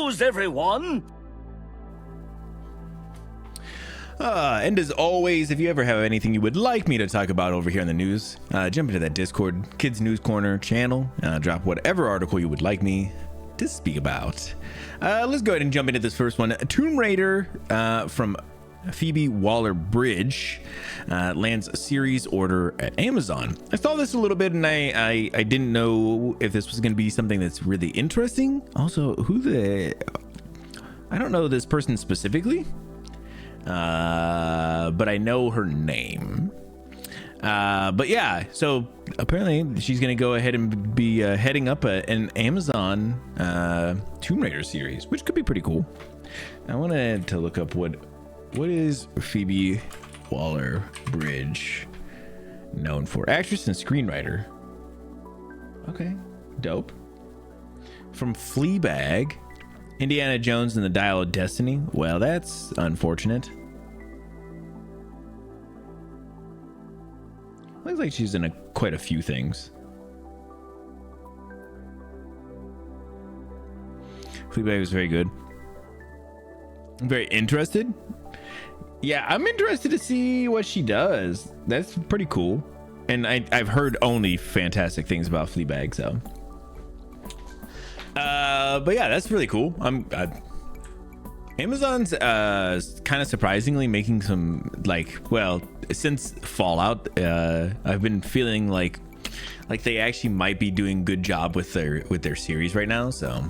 news, everyone! And as always, if you ever have anything you would like me to talk about over here in the news, jump into that Discord, Kids News Corner channel, drop whatever article you would like me to speak about. Let's go ahead and jump into this first one. Tomb Raider from Phoebe Waller-Bridge lands a series order at Amazon. I saw this a little bit and I didn't know if this was going to be something that's really interesting. Also, I don't know this person specifically, but I know her name. But yeah, so apparently she's going to go ahead and be heading up an Amazon Tomb Raider series, which could be pretty cool. I wanted to look up what is Phoebe Waller-Bridge known for? Actress and screenwriter. Okay, dope. From Fleabag, Indiana Jones and the Dial of Destiny. Well, that's unfortunate. Looks like she's in quite a few things. Fleabag was very good. I'm very interested. Yeah, I'm interested to see what she does. That's pretty cool. And I've heard only fantastic things about Fleabag, so. But yeah, that's really cool. Amazon's kind of surprisingly making some, since Fallout, I've been feeling like they actually might be doing a good job with their series right now, so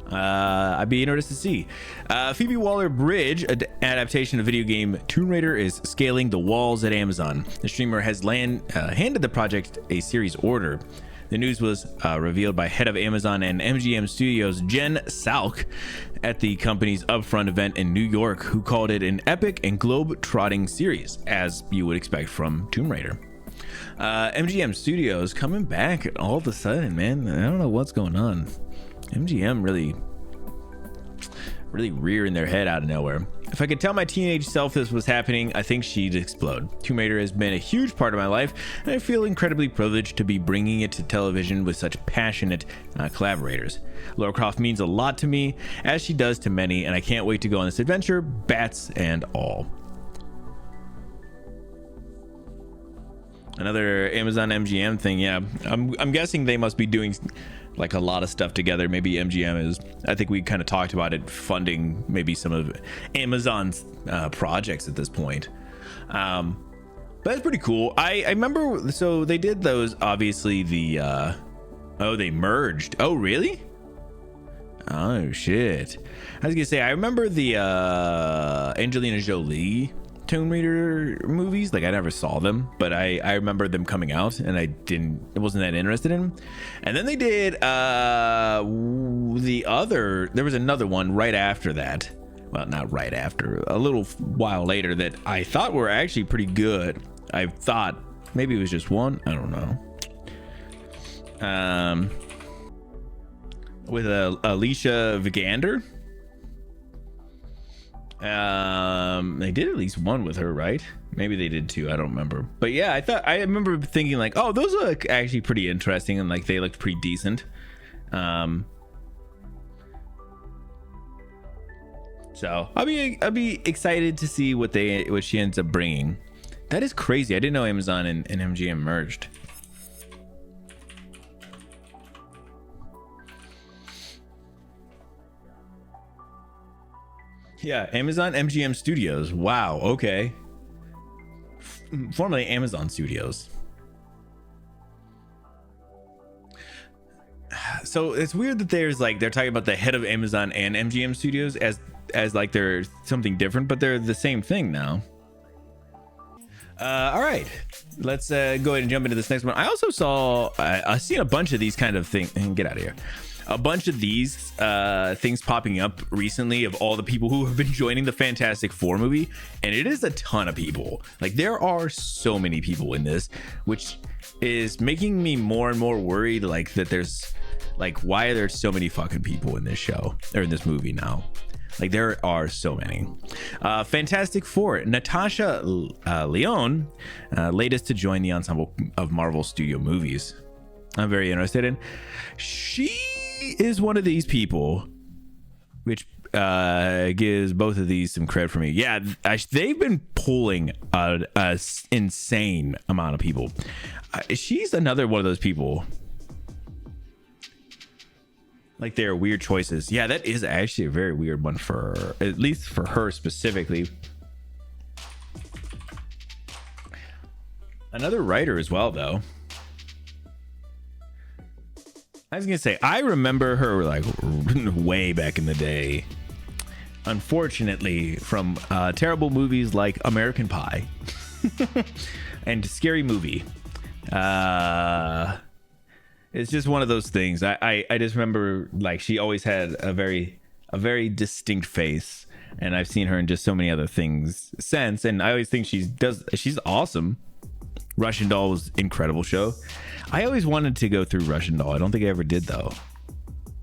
I'd be interested to see. Phoebe Waller-Bridge adaptation of video game Tomb Raider is scaling the walls at Amazon. The streamer has handed the project a series order. The news was revealed by head of Amazon and MGM Studios Jen Salk at the company's upfront event in New York, who called it an epic and globe-trotting series, as you would expect from Tomb Raider. MGM Studios coming back all of a sudden, man. I don't know what's going on. MGM really rearing their head out of nowhere. If I could tell my teenage self this was happening, I think she'd explode. Tomb Raider has been a huge part of my life, and I feel incredibly privileged to be bringing it to television with such passionate collaborators. Lara Croft means a lot to me, as she does to many, and I can't wait to go on this adventure, bats and all. Another Amazon MGM thing, yeah. I'm guessing they must be doing like a lot of stuff together. Maybe MGM is, I think we kind of talked about it, funding maybe some of Amazon's projects at this point. But that's pretty cool. I remember, so they did those, obviously they merged. Oh, really? Oh, shit. I was gonna say, I remember the Angelina Jolie Tomb Raider movies. Like, I never saw them, but I remember them coming out, and I wasn't that interested in them. And then they did there was another one right after that. Well, not right after, a little while later, that I thought were actually pretty good. I thought maybe it was just one, I don't know. With Alicia Vikander. They did at least one with her, right? Maybe they did two, I don't remember. But yeah, I remember thinking like, oh, those look actually pretty interesting, and like they looked pretty decent. So I'll be excited to see what she ends up bringing. That is crazy. I didn't know Amazon and MGM merged. Yeah, Amazon MGM Studios. Wow, okay. Formerly Amazon Studios. So it's weird that they're talking about the head of Amazon and MGM Studios as like they're something different, but they're the same thing now. All right, let's go ahead and jump into this next one. I also saw, I've seen a bunch of these kind of things. Get out of here. A bunch of these things popping up recently of all the people who have been joining the Fantastic Four movie, and it is a ton of people. Like, there are so many people in this, which is making me more and more worried, like, that there's like, why are there so many fucking people in this show or in this movie now? Like, there are so many. Fantastic Four, Natasha Lyonne, latest to join the ensemble of Marvel Studio movies. I'm very interested in. She is one of these people which gives both of these some credit for me. Yeah, they've been pulling an insane amount of people. She's another one of those people. Like, they're weird choices. Yeah, that is actually a very weird one for, at least for her specifically. Another writer as well, though. I was gonna say, I remember her like way back in the day. Unfortunately, from terrible movies like American Pie and Scary Movie. It's just one of those things. I just remember, like, she always had a very distinct face, and I've seen her in just so many other things since, and I always think she's awesome. Russian Doll was an incredible show. I always wanted to go through Russian Doll. I don't think I ever did, though.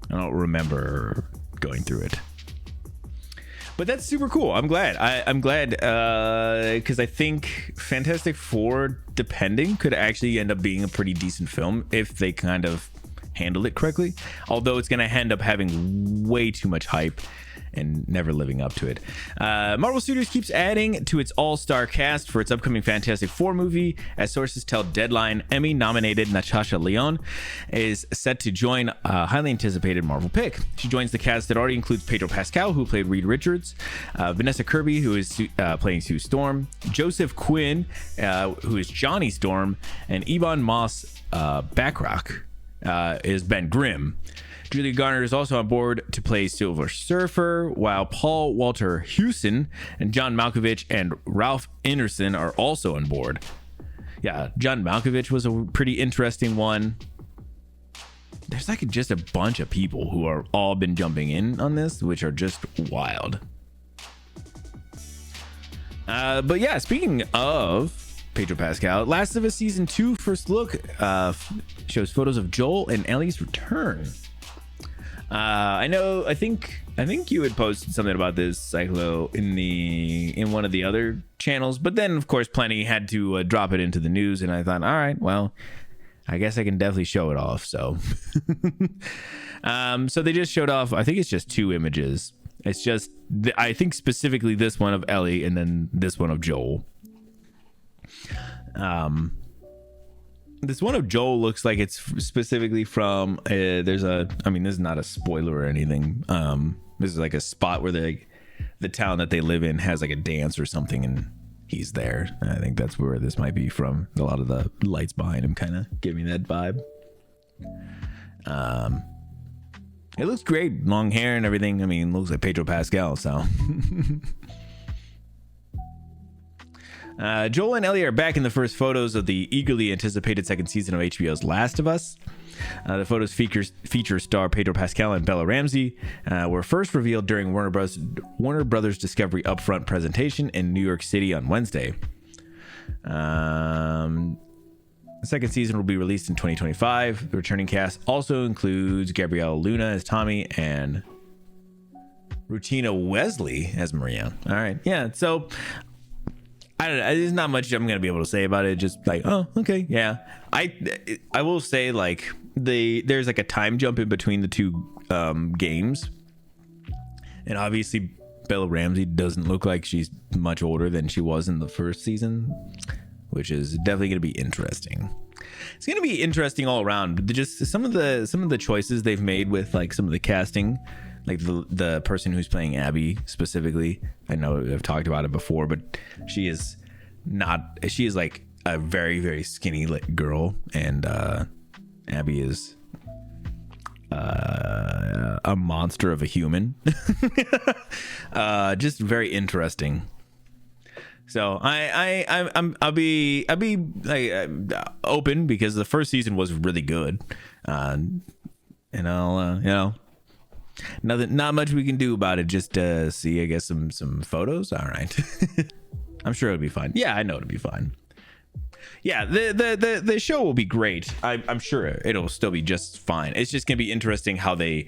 I don't remember going through it. But that's super cool. I'm glad. I'm glad because I think Fantastic Four, depending, could actually end up being a pretty decent film if they kind of handle it correctly. Although it's going to end up having way too much hype and never living up to it. Marvel Studios keeps adding to its all-star cast for its upcoming Fantastic Four movie. As sources tell Deadline, Emmy-nominated Natasha Lyonne is set to join a highly anticipated Marvel pick. She joins the cast that already includes Pedro Pascal, who played Reed Richards, Vanessa Kirby, who is playing Sue Storm, Joseph Quinn, who is Johnny Storm, and Ebon Moss-Bachrach is Ben Grimm. Julia Garner is also on board to play Silver Surfer, while Paul Walter Hewson and John Malkovich and Ralph Ineson are also on board. Yeah, John Malkovich was a pretty interesting one. There's like just a bunch of people who are all been jumping in on this, which are just wild. But yeah, speaking of Pedro Pascal, Last of Us Season 2 first look shows photos of Joel and Ellie's return. I think you had posted something about this, Cyclo, in one of the other channels, but then of course Plenty had to drop it into the news, and I thought, all right, well, I guess I can definitely show it off. So so they just showed off, I think it's just 2 images. It's just I think specifically this one of Ellie and then this one of Joel. This one of Joel looks like it's specifically from this is not a spoiler or anything. This is like a spot where the town that they live in has like a dance or something, and he's there. I think that's where this might be from. A lot of the lights behind him kind of give me that vibe. It looks great, long hair and everything. I mean, it looks like Pedro Pascal, so Joel and Ellie are back in the first photos of the eagerly anticipated second season of HBO's Last of Us. The photos feature star Pedro Pascal and Bella Ramsey, were first revealed during Warner Brothers Discovery upfront presentation in New York City on Wednesday. The second season will be released in 2025. The returning cast also includes Gabrielle Luna as Tommy and Rutina Wesley as Maria. All right, yeah, so I don't know. There's not much I'm gonna be able to say about it. Just like, oh, okay, yeah. I will say, like, there's like a time jump in between the 2 games, and obviously Bella Ramsey doesn't look like she's much older than she was in the first season, which is definitely gonna be interesting. It's gonna be interesting all around. Just some of the choices they've made with like some of the casting. Like the person who's playing Abby specifically, I know I've talked about it before, but she is like a very, very skinny girl, and Abby is a monster of a human. Just very interesting. So I'll be like open, because the first season was really good, and I'll not much we can do about it. Just see, I guess, some photos. All right. I'm sure it'll be fine. Yeah, I know it'll be fine. Yeah, the show will be great. I'm sure it'll still be just fine. It's just gonna be interesting how they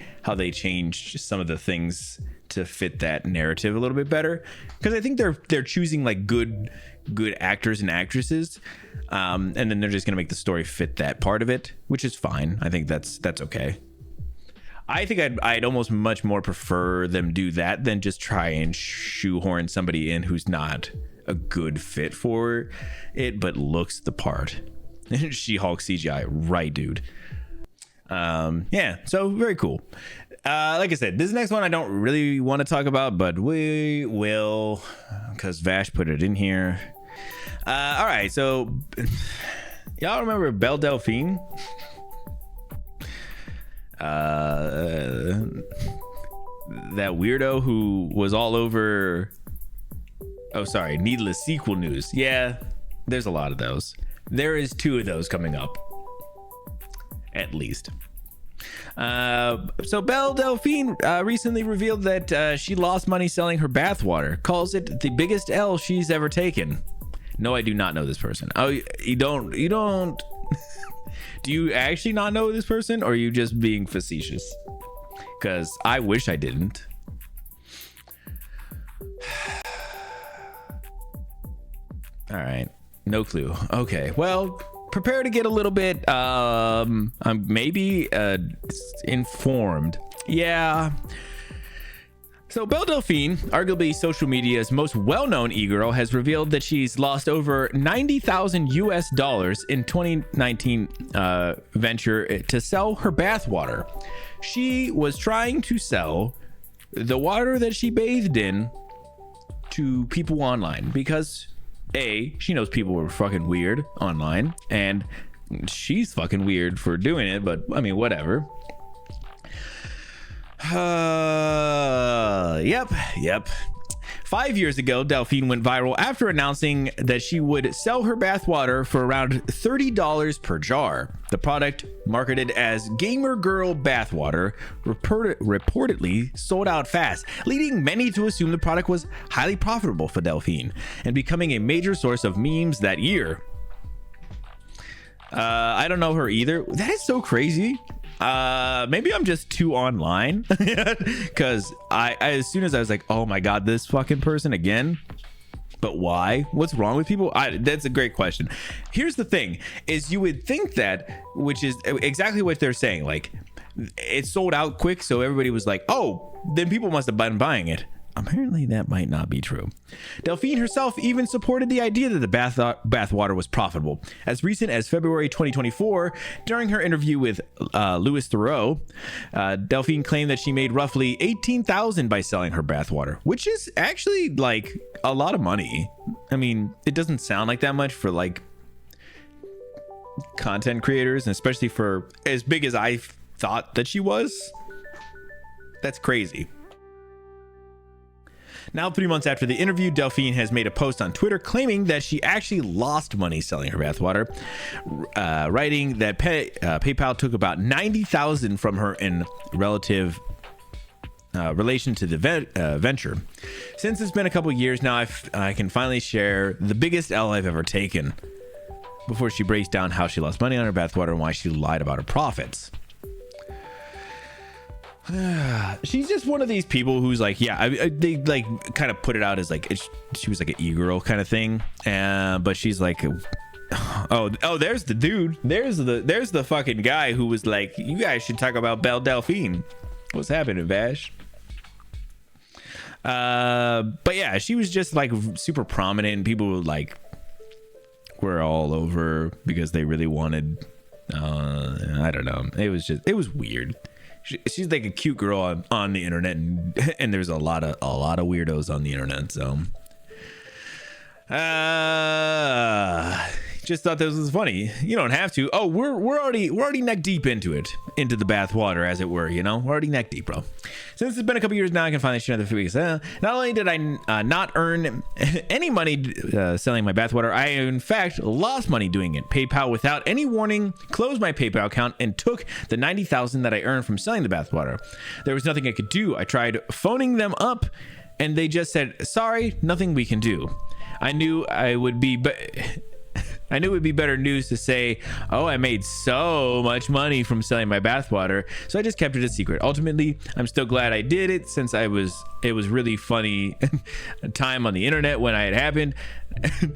change some of the things to fit that narrative a little bit better, because I think they're choosing like good actors and actresses, and then they're just gonna make the story fit that part of it, which is fine. I think that's okay. I think I'd almost much more prefer them do that than just try and shoehorn somebody in who's not a good fit for it, but looks the part. She-Hulk CGI, right, dude? Yeah, so very cool. Like I said, this next one I don't really want to talk about, but we will, because Vash put it in here. All right, so y'all remember Belle Delphine? That weirdo who was all over, Needless sequel news. Yeah, there's a lot of those. There is 2 of those coming up, at least. So Belle Delphine recently revealed that she lost money selling her bathwater, calls it the biggest L she's ever taken. No, I do not know this person. Oh, you don't do you actually not know this person, or are you just being facetious? Because I wish I didn't. All right, no clue. Okay, well, prepare to get a little bit I'm maybe informed. Yeah. So Belle Delphine, arguably social media's most well-known e-girl, has revealed that she's lost over $90,000 in 2019 venture to sell her bathwater. She was trying to sell the water that she bathed in to people online because she knows people were fucking weird online, and she's fucking weird for doing it, but I mean, whatever. Yep. 5 years ago, Delphine went viral after announcing that she would sell her bathwater for around $30 per jar. The product, marketed as Gamer Girl Bathwater, reportedly sold out fast, leading many to assume the product was highly profitable for Delphine and becoming a major source of memes that year. I don't know her either. That is so crazy. Maybe I'm just too online, because I as soon as I was like, oh my god, this fucking person again. But why? What's wrong with people? That's a great question. Here's the thing, is you would think that, which is exactly what they're saying, like, it sold out quick, so everybody was like, oh, then people must have been buying it. Apparently that might not be true. Delphine herself even supported the idea that the bathwater was profitable. As recent as February 2024, during her interview with Louis Theroux, Delphine claimed that she made roughly $18,000 by selling her bathwater, which is actually like a lot of money. I mean, it doesn't sound like that much for like content creators, and especially for as big as I thought that she was. That's crazy. Now, 3 months after the interview, Delphine has made a post on Twitter claiming that she actually lost money selling her bathwater, writing that PayPal took about $90,000 from her in relative relation to the venture. Since it's been a couple years now, I can finally share the biggest L I've ever taken, before she breaks down how she lost money on her bathwater and why she lied about her profits. She's just one of these people who's like, yeah, they like kind of put it out as like she was like an e-girl kind of thing, but she's like, oh, there's the dude, there's the fucking guy who was like, you guys should talk about Belle Delphine. What's happening, Vash? But yeah, she was just like super prominent, and people were all over because they really wanted, I don't know, it was weird. She's like a cute girl on the internet, and there's a lot of weirdos on the internet. So, just thought this was funny. You don't have to. Oh, we're already neck deep into the bath water, as it were. You know, we're already neck deep, bro. Since it's been a couple years now, I can finally share the few weeks. Not only did I not earn any money selling my bathwater, I in fact lost money doing it. PayPal, without any warning, closed my PayPal account and took the $90,000 that I earned from selling the bathwater. There was nothing I could do. I tried phoning them up, and they just said, "Sorry, nothing we can do." I knew it would be better news to say, oh, I made so much money from selling my bathwater, so I just kept it a secret. Ultimately, I'm still glad I did it, since it was really funny time on the internet when it happened.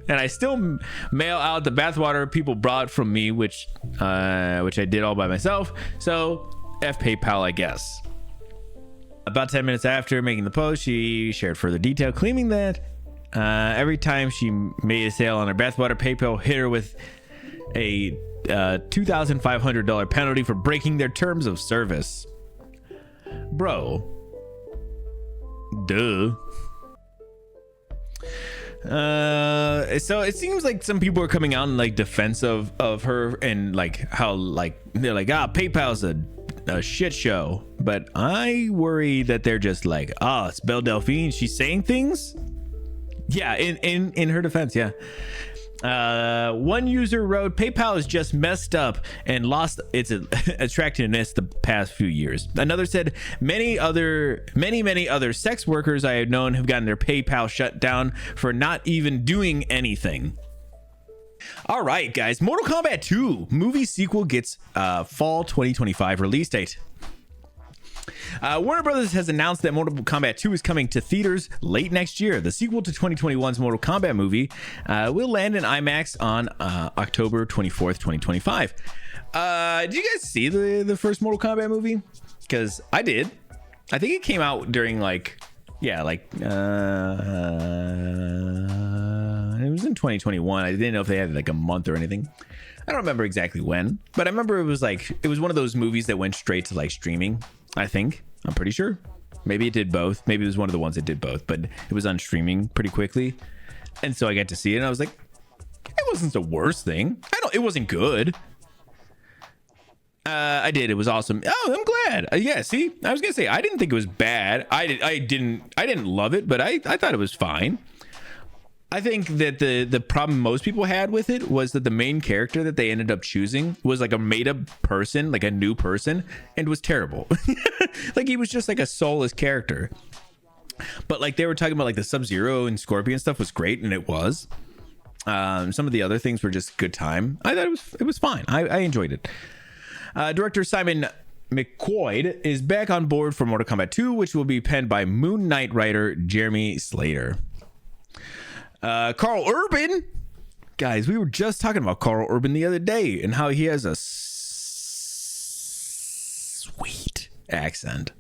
And I still mail out the bathwater people brought from me, which I did all by myself. So PayPal, I guess. About 10 minutes after making the post, she shared further detail, claiming that every time she made a sale on her bathwater, PayPal hit her with a $2,500 penalty for breaking their terms of service. Bro. Duh. So it seems like some people are coming out in like defense of her, and like how like they're like, PayPal's a shit show, but I worry that they're just like, it's Belle Delphine, she's saying things. Yeah, in her defense, yeah. One user wrote, PayPal is just messed up and lost its attractiveness the past few years. Another said, many other sex workers I have known have gotten their PayPal shut down for not even doing anything. All right, guys, Mortal Kombat 2 movie sequel gets fall 2025 release date. Warner Brothers has announced that Mortal Kombat 2 is coming to theaters late next year. The sequel to 2021's Mortal Kombat movie will land in IMAX on October 24th, 2025. Did you guys see the first Mortal Kombat movie? Because I did. I think it came out during it was in 2021. I didn't know if they had like a month or anything. I don't remember exactly when, but I remember it was one of those movies that went straight to like streaming. I think, I'm pretty sure. Maybe it did both. Maybe it was one of the ones that did both, but it was on streaming pretty quickly. And so I got to see it and I was like, it wasn't the worst thing. It wasn't good. I did. It was awesome. Oh, I'm glad. Yeah, see, I was going to say, I didn't think it was bad. I didn't love it, but I thought it was fine. I think that the problem most people had with it was that the main character that they ended up choosing was like a made-up person, like a new person, and was terrible. Like he was just like a soulless character. But like they were talking about like the Sub-Zero and Scorpion stuff was great, and it was. Some of the other things were just good time. I thought it was fine. I enjoyed it. Director Simon McQuoid is back on board for Mortal Kombat 2, which will be penned by Moon Knight writer Jeremy Slater. Carl Urban, guys, we were just talking about Carl Urban the other day and how he has a sweet accent.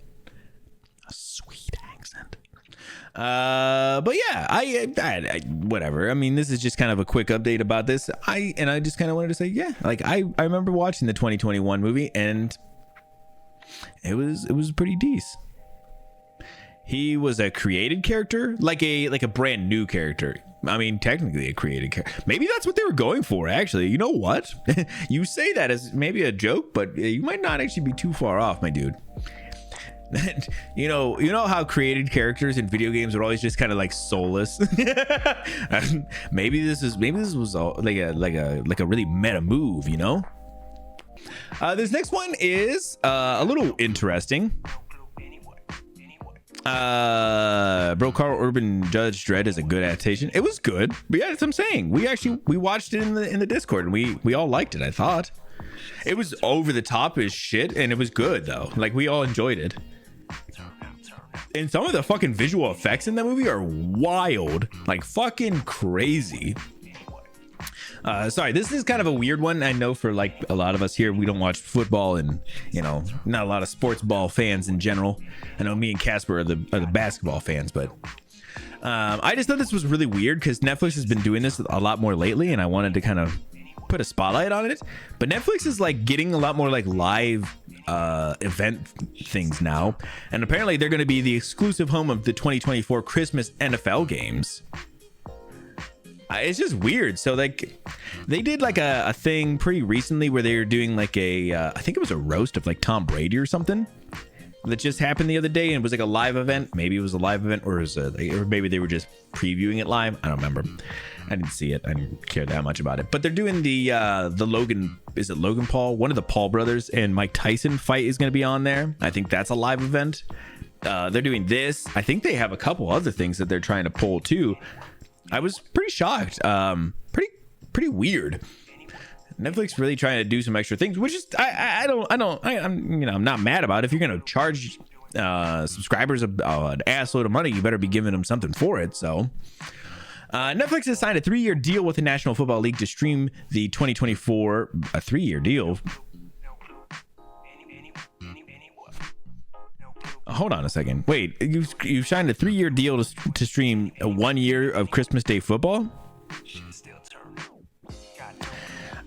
But yeah, I whatever. I mean, this is just kind of a quick update about this. I just kind of wanted to say, yeah, like I remember watching the 2021 movie and it was pretty decent. He was a created character, like a brand new character. I mean, technically a created character. Maybe that's what they were going for, actually. You know what? You say that as maybe a joke, but you might not actually be too far off, my dude. you know how created characters in video games are always just kind of like soulless. maybe this was like a really meta move, you know. This next one is a little interesting. Bro, Carl Urban Judge Dredd is a good adaptation. It was good, but yeah, that's what I'm saying. We watched it in the Discord and we all liked it. I thought it was over the top as shit, and it was good though. Like we all enjoyed it. And some of the fucking visual effects in that movie are wild, like fucking crazy. Sorry, this is kind of a weird one. I know for like a lot of us here, we don't watch football, and you know, not a lot of sports ball fans in general. I know me and Casper are the basketball fans, but I just thought this was really weird because Netflix has been doing this a lot more lately, and I wanted to kind of put a spotlight on it. But Netflix is like getting a lot more like live event things now, and apparently they're going to be the exclusive home of the 2024 Christmas NFL games. It's just weird. So like they did like a thing pretty recently where they were doing like I think it was a roast of like Tom Brady or something that just happened the other day, and it was like a live event. Maybe it was a live event, or or maybe they were just previewing it live. I don't remember. I didn't see it. I didn't care that much about it. But they're doing the Logan, is it Logan Paul? One of the Paul brothers and Mike Tyson fight is going to be on there. I think that's a live event. They're doing this. I think they have a couple other things that they're trying to pull too. I was pretty shocked. Pretty weird. Netflix really trying to do some extra things, which is I'm not mad about it. If you're gonna charge subscribers an assload of money, you better be giving them something for it. So Netflix has signed a 3-year deal with the National Football League to stream the 2024. A 3-year deal. hold on a second. Wait, you signed a 3-year deal to stream 1 year of Christmas Day football?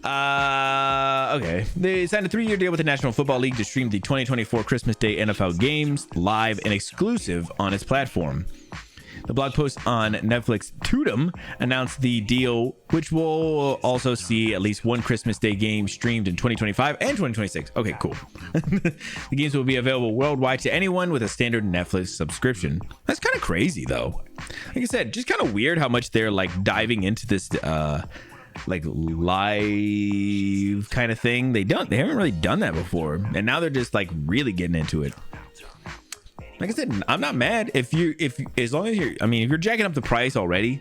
Okay. They signed a 3-year deal with the National Football League to stream the 2024 Christmas Day NFL games live and exclusive on its platform. The blog post on Netflix Tudum announced the deal, which will also see at least one Christmas Day game streamed in 2025 and 2026. Okay, cool. The games will be available worldwide to anyone with a standard Netflix subscription. That's kind of crazy, though. Like I said, just kind of weird how much they're like diving into this like live kind of thing. They haven't really done that before, and now they're just like really getting into it. Like I said, I'm not mad if as long as if you're jacking up the price already,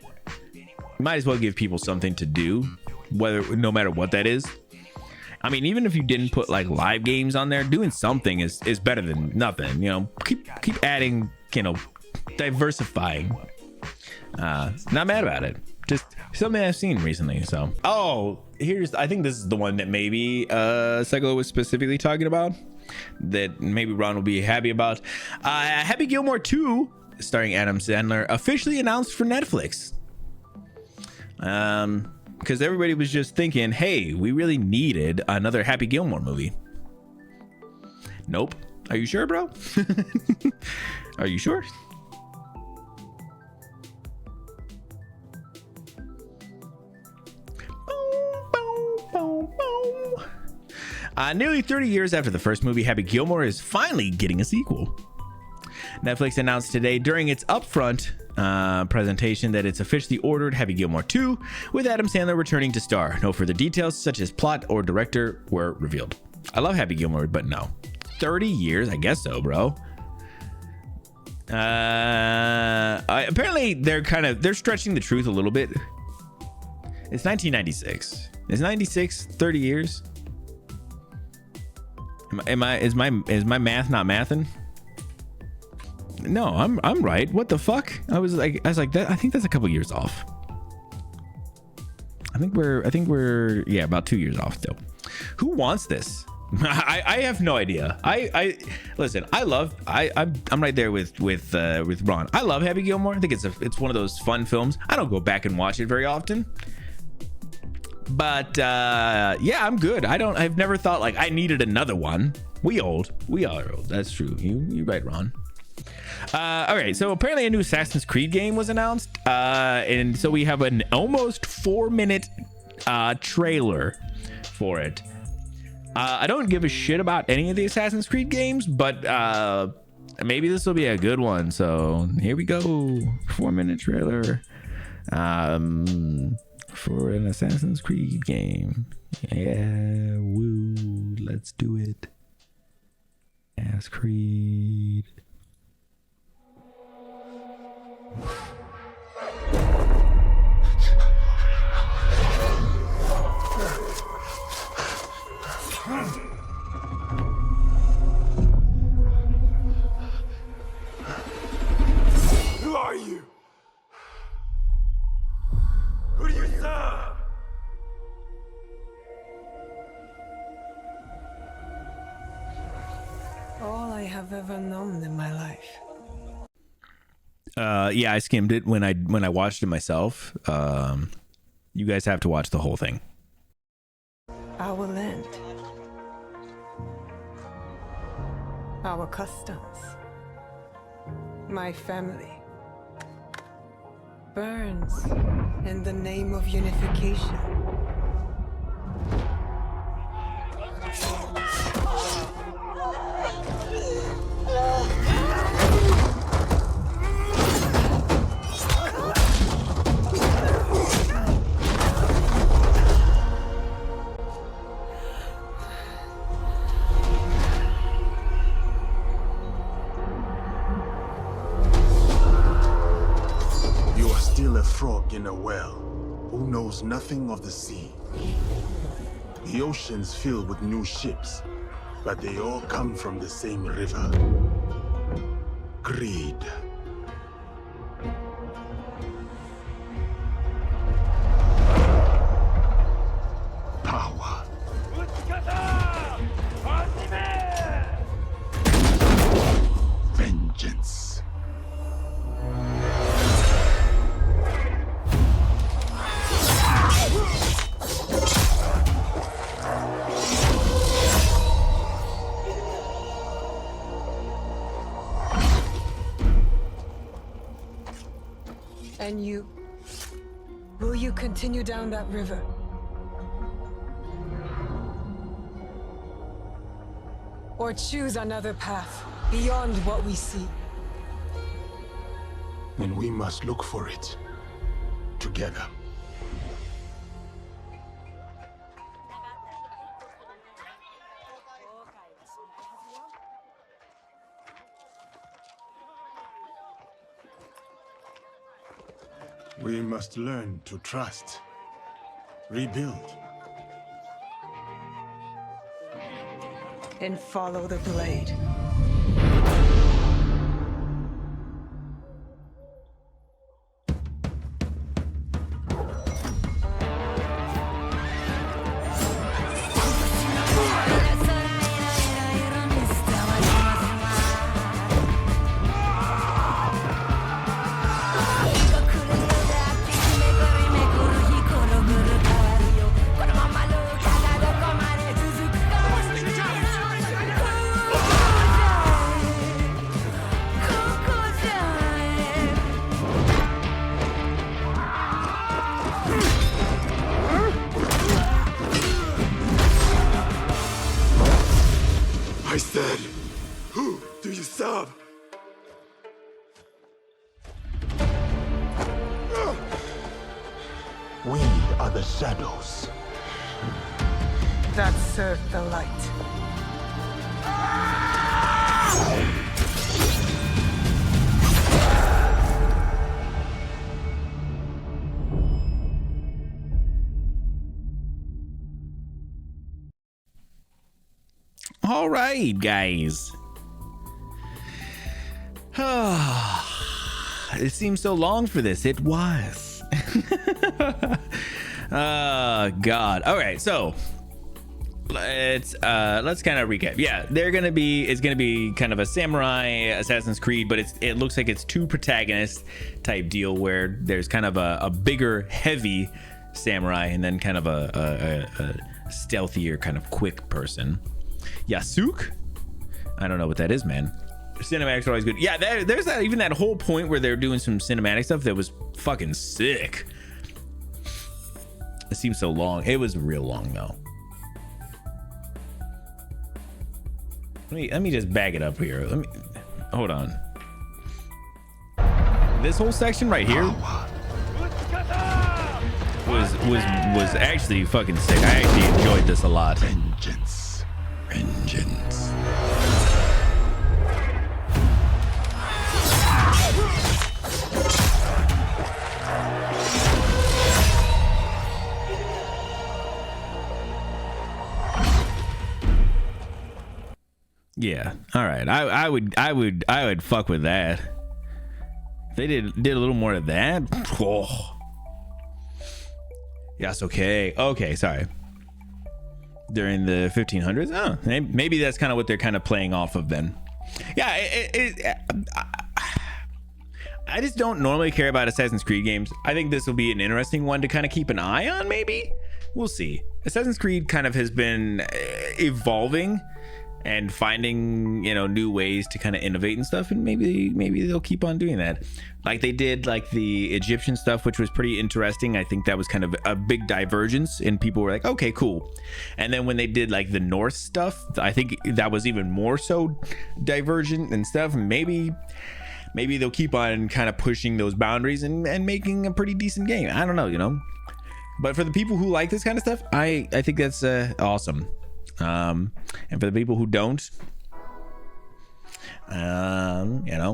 you might as well give people something to do, no matter what that is. I mean, even if you didn't put like live games on there, doing something is better than nothing. You know, keep adding, diversifying. Not mad about it. Just something I've seen recently. So, I think this is the one that maybe Psycho was specifically talking about, that maybe Ron will be happy about. Happy Gilmore 2, starring Adam Sandler, officially announced for Netflix. Because everybody was just thinking, hey, we really needed another Happy Gilmore movie. Nope. Are you sure, bro? Are you sure? Nearly 30 years after the first movie, Happy Gilmore is finally getting a sequel. Netflix announced today during its upfront presentation that it's officially ordered Happy Gilmore 2, with Adam Sandler returning to star. No further details such as plot or director were revealed. I love Happy Gilmore, but no. 30 years? I guess so, bro. Apparently they're stretching the truth a little bit. It's 1996. Is 96 30 years? Is my math not mathing? No, I'm right. What the fuck? I was like that. I think that's a couple years off. I think we're about 2 years off still. Who wants this? I have no idea. I listen. I'm right there with Ron. I love Happy Gilmore. I think it's one of those fun films. I don't go back and watch it very often. But I'm good. I've never thought like I needed another one. We are old. That's true. You right, Ron. All right. So apparently a new Assassin's Creed game was announced, and so we have an almost 4-minute trailer for it. I don't give a shit about any of the Assassin's Creed games, but maybe this will be a good one. So here we go. 4-minute trailer. For an Assassin's Creed game. Yeah, woo, let's do it. Assassin's Creed. Who are you? Who do you serve? All I have ever known in my life. I skimmed it when I watched it myself. You guys have to watch the whole thing. Our land. Our customs. My family. Burns in the name of unification. A frog in a well who knows nothing of the sea. The ocean's filled with new ships, but they all come from the same river. Greed. Power. Vengeance. And you... will you continue down that river? Or choose another path, beyond what we see? Then we must look for it. Together. We must learn to trust. Rebuild. And follow the blade. I said, who do you serve? We are the shadows. That serve the light. All right, guys. It seems so long for this. It was. God. All right, so let's kind of recap. Yeah, it's gonna be kind of a samurai Assassin's Creed, but it looks like it's two protagonist type deal where there's kind of a bigger, heavy samurai and then kind of a stealthier, kind of quick person. Yasuke? I don't know what that is, man. Cinematics are always good. Yeah, there's even that whole point where they're doing some cinematic stuff that was fucking sick. It seems so long. It was real long though. Let me just bag it up here. Hold on. This whole section right here was actually fucking sick. I actually enjoyed this a lot. Vengeance. Yeah. All right. I would fuck with that. They did a little more of that. Oh. Yes. Okay. Okay. Sorry. During the 1500s. Oh, maybe that's kind of what they're kind of playing off of then. Yeah. I just don't normally care about Assassin's Creed games. I think this will be an interesting one to kind of keep an eye on. Maybe we'll see. Assassin's Creed kind of has been evolving and finding, new ways to kind of innovate and stuff, and maybe they'll keep on doing that, like they did like the Egyptian stuff, which was pretty interesting. I think that was kind of a big divergence, and people were like, okay, cool. And then when they did like the Norse stuff, I think that was even more so divergent and stuff. Maybe they'll keep on kind of pushing those boundaries and making a pretty decent game. I don't know, but for the people who like this kind of stuff, I think that's awesome. And for the people who don't, I'll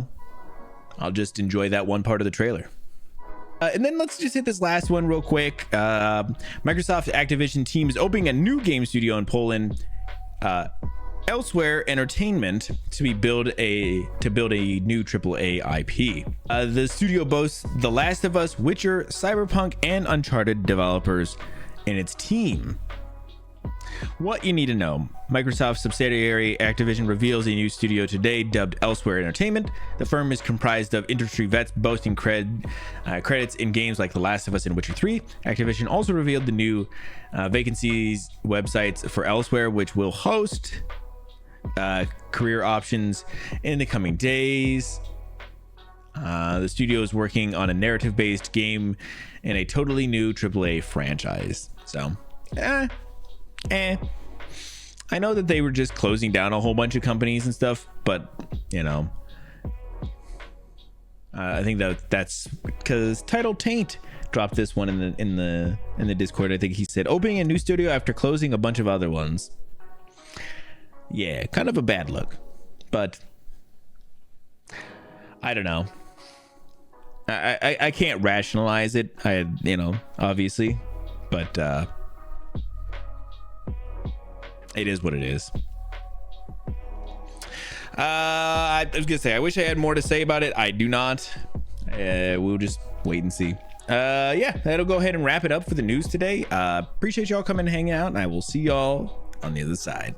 just enjoy that one part of the trailer. And then let's just hit this last one real quick. Microsoft Activision team is opening a new game studio in Poland, Elsewhere Entertainment, to build a new AAA IP. The studio boasts The Last of Us, Witcher, Cyberpunk, and Uncharted developers in its team. What you need to know: Microsoft subsidiary Activision reveals a new studio today dubbed Elsewhere Entertainment. The firm is comprised of industry vets boasting credits in games like The Last of Us and Witcher 3. Activision also revealed the new vacancies websites for Elsewhere, which will host career options in the coming days. The studio is working on a narrative-based game in a totally new AAA franchise. So, I know that they were just closing down a whole bunch of companies and stuff, but you know, I think that's because Title Taint dropped this one in the Discord. I think he said opening a new studio after closing a bunch of other ones. Yeah, kind of a bad look, but I don't know. I can't rationalize it. Obviously, but it is what it is. I was gonna say I wish I had more to say about it. I do not. We'll just wait and see. Yeah, that'll go ahead and wrap it up for the news today. Appreciate y'all coming and hanging out, and I will see y'all on the other side.